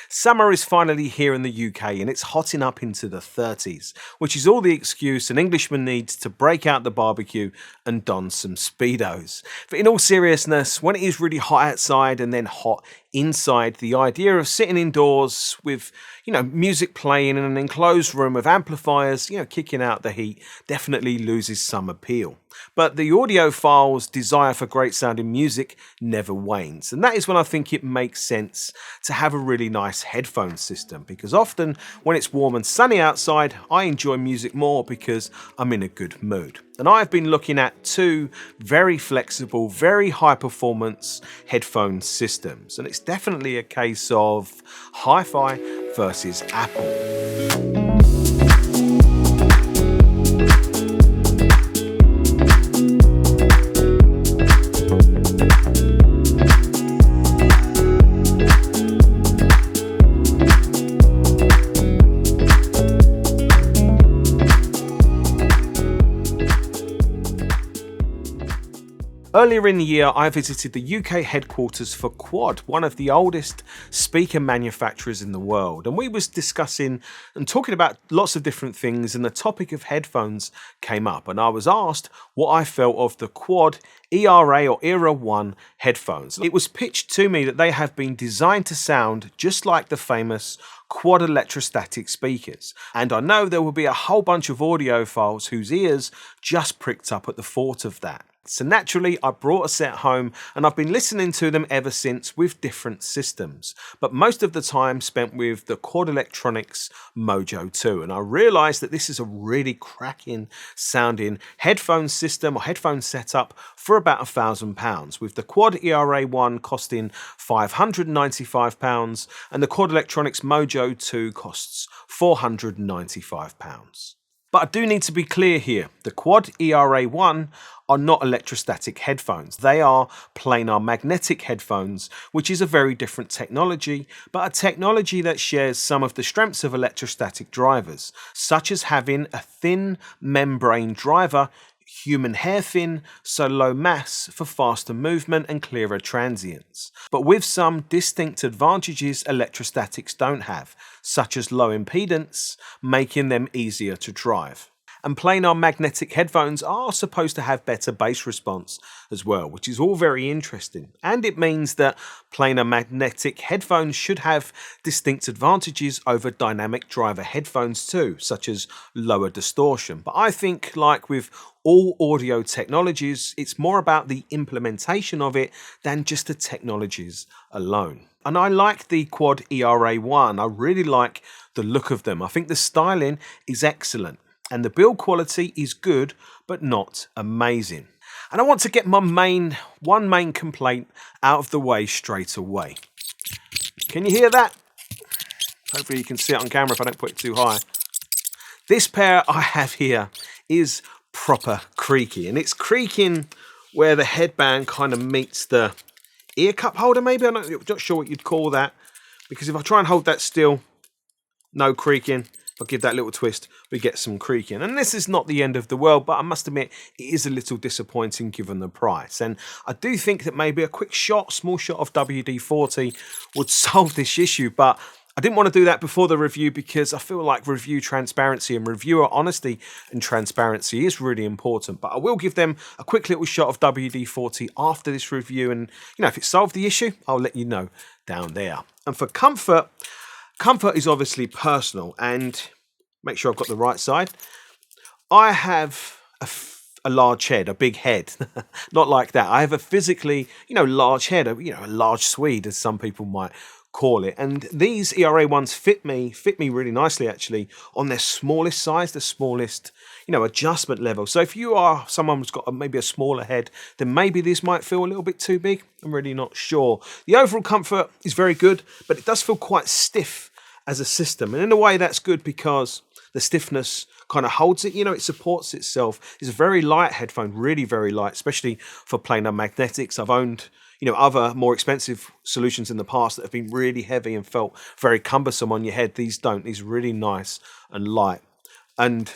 Summer is finally here in the UK and it's hotting up into the 30s, which is all the excuse an Englishman needs to break out the barbecue and don some Speedos. But in all seriousness, when it is really hot outside and then hot inside, the idea of sitting indoors with, music playing in an enclosed room with amplifiers, kicking out the heat definitely loses some appeal. But the audiophile's desire for great sounding music never wanes. And that is when I think it makes sense to have a really nice headphone system, because often when it's warm and sunny outside, I enjoy music more because I'm in a good mood. And I've been looking at two very flexible, very high performance headphone systems. And it's definitely a case of hi-fi versus Apple. Earlier in the year, I visited the UK headquarters for QUAD, one of the oldest speaker manufacturers in the world. And we was discussing and talking about lots of different things, and the topic of headphones came up. And I was asked what I felt of the QUAD ERA or ERA1 headphones. It was pitched to me that they have been designed to sound just like the famous Chord Electrostatic speakers. And I know there will be a whole bunch of audiophiles whose ears just pricked up at the thought of that. So naturally, I brought a set home and I've been listening to them ever since with different systems, but most of the time spent with the Chord Electronics MOJO 2. And I realized that this is a really cracking sounding headphone system or headphone setup for about £1,000, with the QUAD ERA1 costing £595 and the Chord Electronics MOJO 2 costs £495. But I do need to be clear here, the QUAD ERA1 are not electrostatic headphones. They are planar magnetic headphones, which is a very different technology, but a technology that shares some of the strengths of electrostatic drivers, such as having a thin membrane driver, human hair thin, so low mass for faster movement and clearer transients, but with some distinct advantages electrostatics don't have, such as low impedance, making them easier to drive. And planar magnetic headphones are supposed to have better bass response as well, which is all very interesting. And it means that planar magnetic headphones should have distinct advantages over dynamic driver headphones too, such as lower distortion. But I think, like with all audio technologies, it's more about the implementation of it than just the technologies alone. And I like the QUAD ERA1. I really like the look of them. I think the styling is excellent. And the build quality is good, but not amazing. And I want to get my one main complaint out of the way straight away. Can you hear that? Hopefully you can see it on camera if I don't put it too high. This pair I have here is proper creaky, and it's creaking where the headband kind of meets the ear cup holder, maybe. I'm not sure what you'd call that, because if I try and hold that still, no creaking. If I give that little twist, we get some creaking. And this is not the end of the world, but I must admit, it is a little disappointing given the price. And I do think that maybe a quick shot, small shot of WD-40 would solve this issue, but I didn't want to do that before the review because I feel like review transparency and reviewer honesty and transparency is really important. But I will give them a quick little shot of WD-40 after this review. And, if it solved the issue, I'll let you know down there. And for comfort is obviously personal, and make sure I've got the right side. I have a large head, a big head, not like that. I have a physically, large head, a large Swede, as some people might call it. And these ERA ones fit me really nicely, actually, on their smallest size, the smallest, adjustment level. So if you are someone who's got maybe a smaller head, then maybe this might feel a little bit too big. I'm really not sure. The overall comfort is very good, but it does feel quite stiff as a system. And in a way that's good because the stiffness kind of holds it, it supports itself. It's a very light headphone, really very light, especially for planar magnetics. I've owned, other more expensive solutions in the past that have been really heavy and felt very cumbersome on your head. These don't. These are really nice and light. And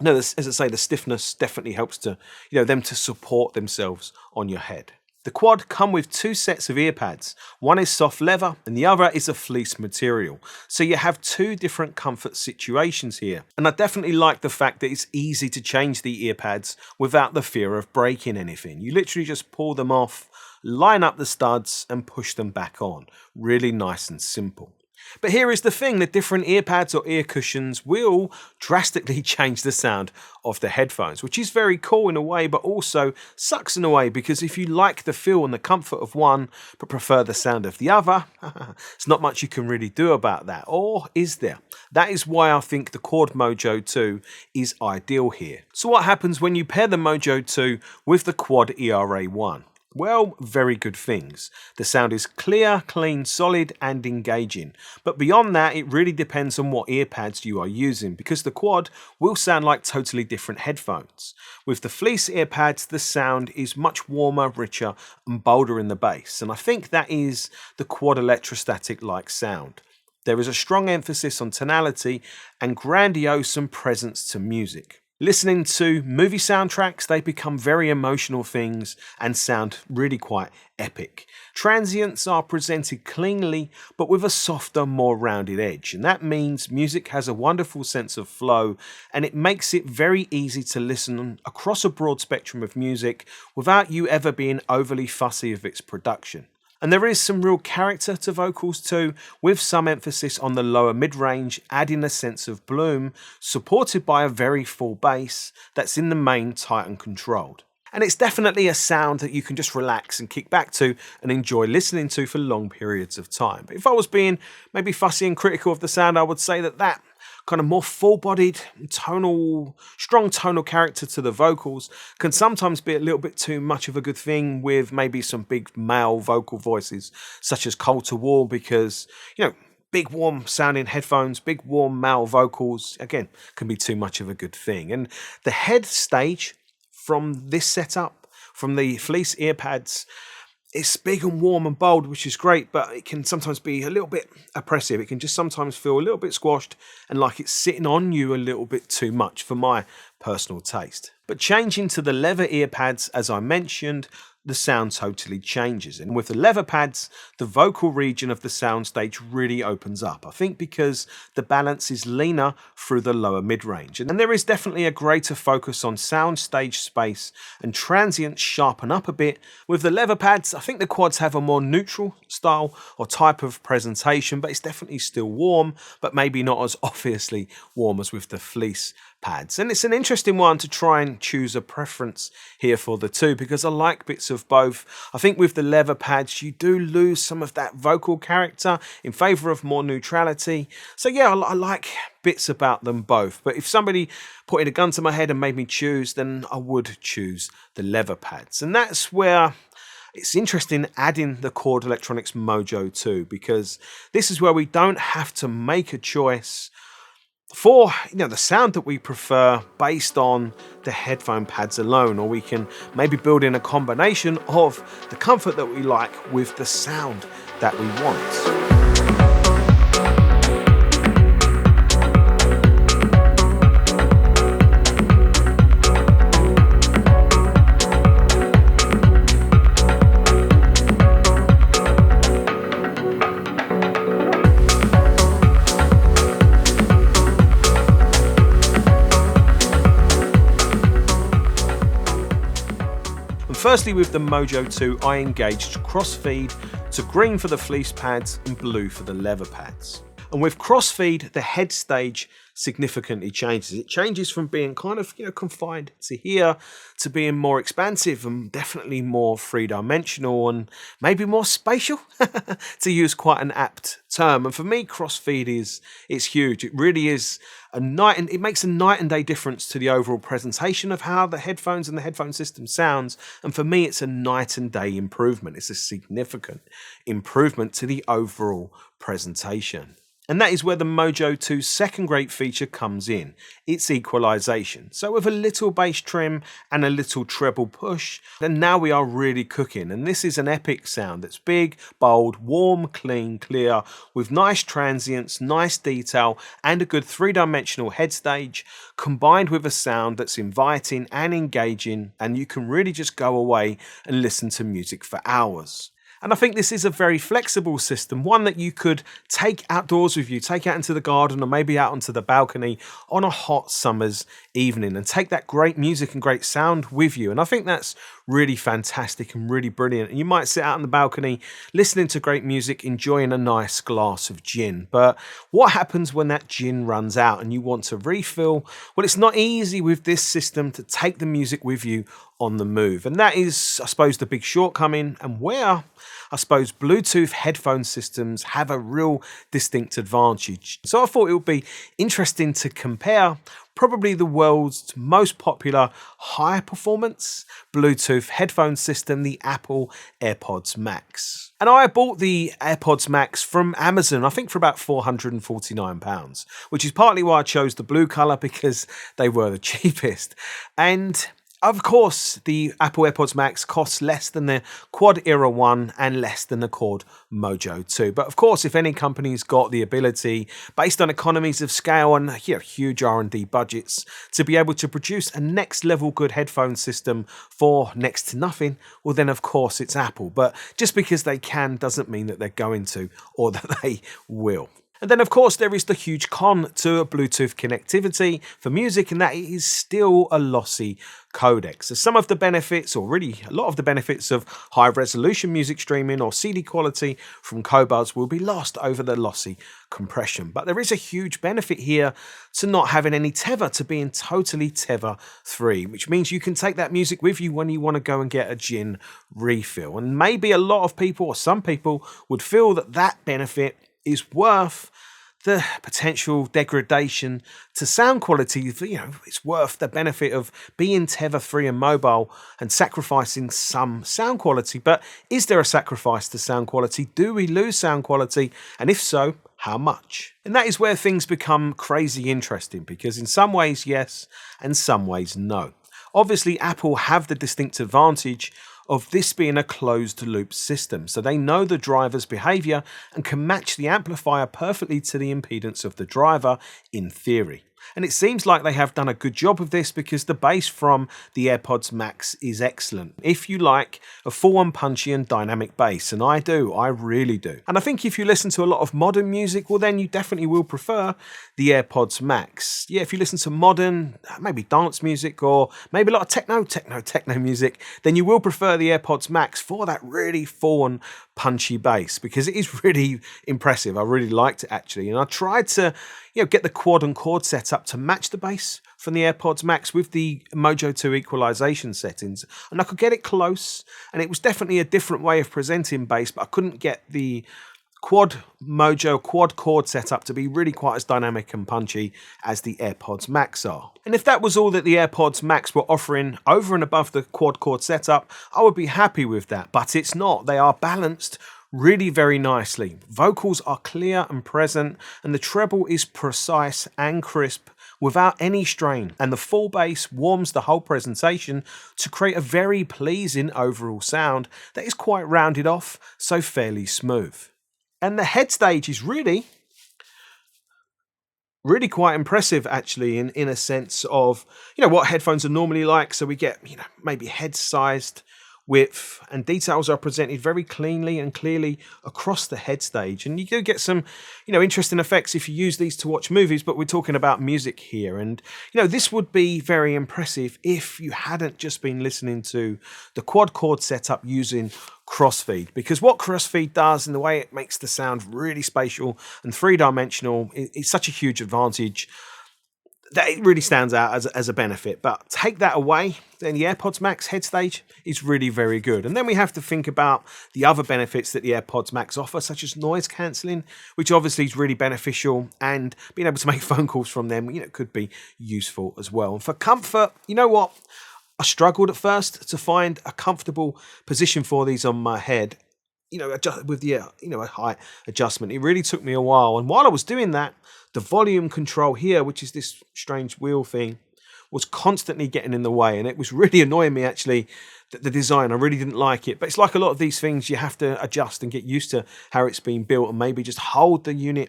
as I say, the stiffness definitely helps to, them to support themselves on your head. The Quad come with two sets of ear pads. One is soft leather and the other is a fleece material. So you have two different comfort situations here. And I definitely like the fact that it's easy to change the ear pads without the fear of breaking anything. You literally just pull them off, line up the studs and push them back on. Really nice and simple. But here is the thing, the different ear pads or ear cushions will drastically change the sound of the headphones, which is very cool in a way, but also sucks in a way, because if you like the feel and the comfort of one, but prefer the sound of the other, there's not much you can really do about that, or is there? That is why I think the Chord MOJO 2 is ideal here. So what happens when you pair the MOJO 2 with the Quad ERA1? Well, very good things. The sound is clear, clean, solid and engaging. But beyond that, it really depends on what ear pads you are using, because the Quad will sound like totally different headphones. With the fleece ear pads, the sound is much warmer, richer and bolder in the bass. And I think that is the Quad Electrostatic-like sound. There is a strong emphasis on tonality and grandiose and presence to music. Listening to movie soundtracks, they become very emotional things and sound really quite epic. Transients are presented cleanly, but with a softer, more rounded edge. And that means music has a wonderful sense of flow, and it makes it very easy to listen across a broad spectrum of music without you ever being overly fussy of its production. And there is some real character to vocals too, with some emphasis on the lower mid-range, adding a sense of bloom, supported by a very full bass that's in the main tight and controlled. And it's definitely a sound that you can just relax and kick back to and enjoy listening to for long periods of time. But if I was being maybe fussy and critical of the sound, I would say that kind of more full-bodied, strong tonal character to the vocals can sometimes be a little bit too much of a good thing, with maybe some big male vocal voices such as Cold to War, because, big warm sounding headphones, big warm male vocals, again, can be too much of a good thing. And the head stage from this setup, from the fleece ear pads, it's big and warm and bold, which is great, but it can sometimes be a little bit oppressive. It can just sometimes feel a little bit squashed and like it's sitting on you a little bit too much for my personal taste. But changing to the leather ear pads, as I mentioned, the sound totally changes. And with the leather pads, the vocal region of the soundstage really opens up. I think because the balance is leaner through the lower mid-range. And there is definitely a greater focus on soundstage space, and transients sharpen up a bit. With the leather pads, I think the Quads have a more neutral style or type of presentation, but it's definitely still warm, but maybe not as obviously warm as with the fleece pads. And it's an interesting one to try and choose a preference here for the two, because I like bits of both. I think with the leather pads you do lose some of that vocal character in favour of more neutrality. So yeah, I like bits about them both, but if somebody put a gun to my head and made me choose, then I would choose the leather pads. And that's where it's interesting adding the Chord Electronics MOJO 2, because this is where we don't have to make a choice for the sound that we prefer based on the headphone pads alone, or we can maybe build in a combination of the comfort that we like with the sound that we want. Firstly, with the MOJO 2, I engaged crossfeed to green for the fleece pads and blue for the leather pads. And with crossfeed, the head stage significantly changes. It changes from being kind of confined to here to being more expansive and definitely more three-dimensional and maybe more spatial, to use quite an apt term. And for me, crossfeed is huge. It really is it makes a night and day difference to the overall presentation of how the headphones and the headphone system sounds. And for me, it's a night and day improvement. It's a significant improvement to the overall presentation. And that is where the Mojo 2's second great feature comes in, its equalisation. So with a little bass trim and a little treble push, then now we are really cooking. And this is an epic sound that's big, bold, warm, clean, clear, with nice transients, nice detail, and a good three-dimensional head stage, combined with a sound that's inviting and engaging, and you can really just go away and listen to music for hours. And I think this is a very flexible system, one that you could take outdoors with you, take out into the garden or maybe out onto the balcony on a hot summer's evening and take that great music and great sound with you. And I think that's really fantastic and really brilliant. And you might sit out on the balcony listening to great music, enjoying a nice glass of gin. But what happens when that gin runs out and you want to refill? Well, it's not easy with this system to take the music with you on the move. And that is, I suppose, the big shortcoming, and where I suppose Bluetooth headphone systems have a real distinct advantage. So I thought it would be interesting to compare probably the world's most popular high performance Bluetooth headphone system, the Apple Airpods Max. And I bought the Airpods Max from Amazon, I think for about £449, which is partly why I chose the blue colour, because they were the cheapest. And of course, the Apple Airpods Max costs less than the QUAD ERA1 and less than the Chord MOJO 2. But of course, if any company's got the ability, based on economies of scale and huge R&D budgets, to be able to produce a next level good headphone system for next to nothing, well then of course it's Apple. But just because they can doesn't mean that they're going to, or that they will. And then, of course, there is the huge con to Bluetooth connectivity for music, and that it is still a lossy codec. So some of the benefits, or really a lot of the benefits of high resolution music streaming or CD quality from Qobuz will be lost over the lossy compression. But there is a huge benefit here to not having any tether, to being totally tether free, which means you can take that music with you when you want to go and get a gin refill. And maybe a lot of people, or some people, would feel that that benefit is worth the potential degradation to sound quality. It's worth the benefit of being tether free and mobile and sacrificing some sound quality. But is there a sacrifice to sound quality? Do we lose sound quality? And if so, how much? And that is where things become crazy interesting, because in some ways, yes, and some ways, no. Obviously, Apple have the distinct advantage of this being a closed loop system, so they know the driver's behavior and can match the amplifier perfectly to the impedance of the driver in theory. And it seems like they have done a good job of this, because the bass from the Airpods Max is excellent. If you like a full-on punchy and dynamic bass, and I do, I really do. And I think if you listen to a lot of modern music, well then you definitely will prefer the Airpods Max. Yeah, if you listen to modern, maybe dance music, or maybe a lot of techno music, then you will prefer the Airpods Max for that really full-on punchy bass, because it is really impressive. I really liked it actually, and I tried to get the quad and chord set up to match the bass from the Airpods Max with the Mojo 2 equalisation settings, and I could get it close, and it was definitely a different way of presenting bass, but I couldn't get the Quad Mojo quad chord setup to be really quite as dynamic and punchy as the Airpods Max are. And if that was all that the Airpods Max were offering over and above the quad chord setup, I would be happy with that, but it's not. They are balanced really very nicely. Vocals are clear and present, and the treble is precise and crisp without any strain, and the full bass warms the whole presentation to create a very pleasing overall sound that is quite rounded off, so fairly smooth. And the head stage is really quite impressive actually, in a sense of what headphones are normally like. So we get maybe head sized width, and details are presented very cleanly and clearly across the head stage, and you do get some interesting effects if you use these to watch movies, but we're talking about music here. And this would be very impressive if you hadn't just been listening to the quad chord setup using crossfeed, because what crossfeed does, and the way it makes the sound really spatial and three-dimensional, is such a huge advantage that it really stands out as a benefit. But take that away, then the AirPods Max head stage is really very good. And then we have to think about the other benefits that the AirPods Max offer, such as noise cancelling, which obviously is really beneficial, and being able to make phone calls from them, could be useful as well. And for comfort, what? I struggled at first to find a comfortable position for these on my head. with the height adjustment. It really took me a while, and while I was doing that, the volume control here, which is this strange wheel thing, was constantly getting in the way, and it was really annoying me actually. The design, I really didn't like it, but it's like a lot of these things, you have to adjust and get used to how it's been built, and maybe just hold the unit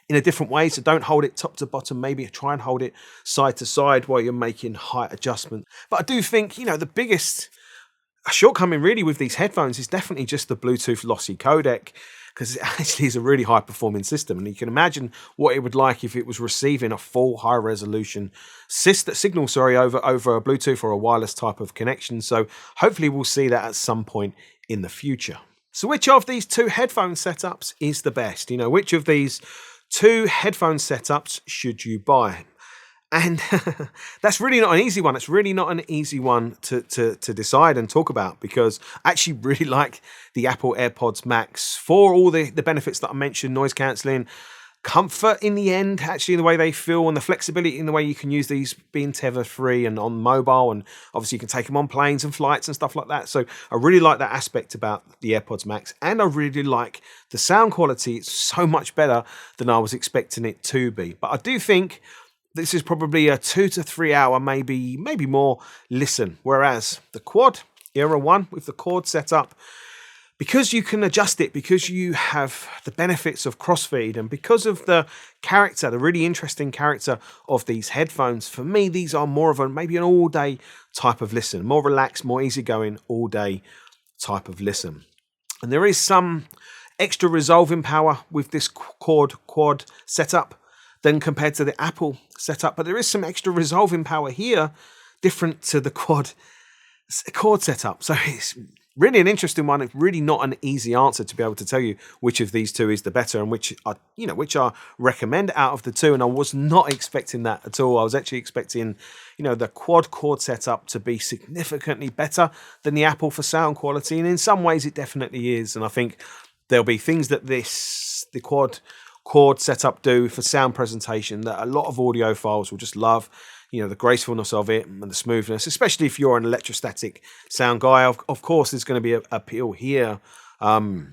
in a different way. So don't hold it top to bottom, maybe try and hold it side to side while you're making height adjustment. But I do think, the biggest shortcoming really with these headphones is definitely just the Bluetooth lossy codec, because it actually is a really high performing system, and you can imagine what it would like if it was receiving a full high resolution signal over a Bluetooth or a wireless type of connection. So hopefully we'll see that at some point in the future. So which of these two headphone setups is the best? Which of these two headphone setups should you buy? And that's really not an easy one. It's really not an easy one to decide and talk about, because I actually really like the Apple AirPods Max for all the benefits that I mentioned: noise cancelling, comfort in the end, actually in the way they feel, and the flexibility in the way you can use these being tether free and on mobile, and obviously you can take them on planes and flights and stuff like that. So I really like that aspect about the AirPods Max, and I really like the sound quality. It's so much better than I was expecting it to be. But I do think this is probably a 2 to 3 hour, maybe more listen. Whereas the Quad Era 1 with the Chord setup, because you can adjust it, because you have the benefits of crossfeed, and because of the really interesting character of these headphones, for me, these are more of maybe an all day type of listen, more relaxed, more easygoing, all day type of listen. And there is some extra resolving power with this Quad setup than compared to the Apple setup, but there is some extra resolving power here, different to the Chord setup. So it's really an interesting one. It's really not an easy answer to be able to tell you which of these two is the better, and which I recommend out of the two. And I was not expecting that at all. I was actually expecting, the Quad Chord setup to be significantly better than the Apple for sound quality, and in some ways it definitely is. And I think there'll be things that the Quad Chord setup do for sound presentation that a lot of audiophiles will just love. The gracefulness of it and the smoothness, especially if you're an electrostatic sound guy. Of course, there's going to be an appeal here. But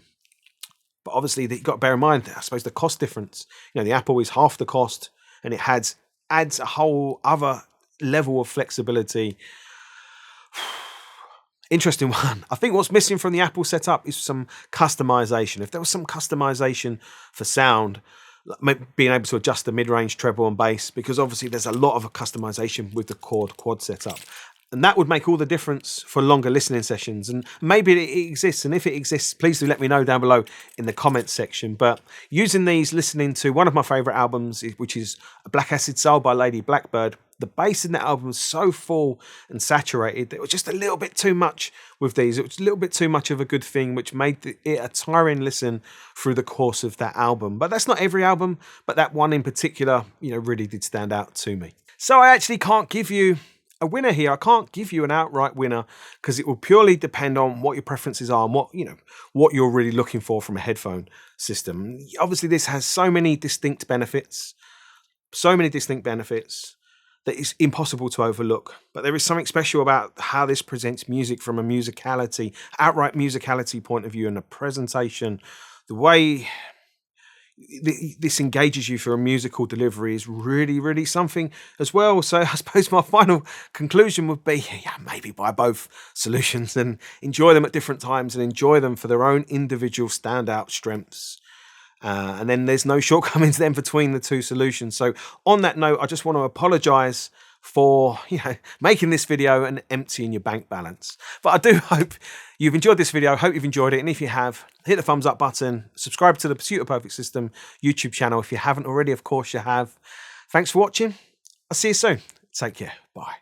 obviously, you've got to bear in mind, I suppose, the cost difference. The Apple is half the cost, and it adds a whole other level of flexibility. Interesting one. I think what's missing from the Apple setup is some customization. If there was some customization for sound, being able to adjust the mid-range treble and bass, because obviously there's a lot of customization with the Quad setup, and that would make all the difference for longer listening sessions. And maybe it exists, and if it exists, please do let me know down below in the comments section. But using these, listening to one of my favorite albums, which is Black Acid Soul by Lady Blackbird, the bass in that album was so full and saturated that it was just a little bit too much with these. It was a little bit too much of a good thing, which made it a tiring listen through the course of that album. But that's not every album, but that one in particular, really did stand out to me. So I actually can't give you a winner here. I can't give you an outright winner, because it will purely depend on what your preferences are and what you're really looking for from a headphone system. Obviously, this has so many distinct benefits, that it's impossible to overlook. But there is something special about how this presents music from a outright musicality point of view, and a presentation. The way this engages you for a musical delivery is really, really something as well. So I suppose my final conclusion would be, maybe buy both solutions and enjoy them at different times, and enjoy them for their own individual standout strengths. And then there's no shortcomings then between the two solutions. So on that note, I just want to apologize for making this video and emptying your bank balance. But I do hope you've enjoyed this video. I hope you've enjoyed it. And if you have, hit the thumbs up button, subscribe to the Pursuit of Perfect System YouTube channel if you haven't already. Of course you have. Thanks for watching. I'll see you soon. Take care. Bye.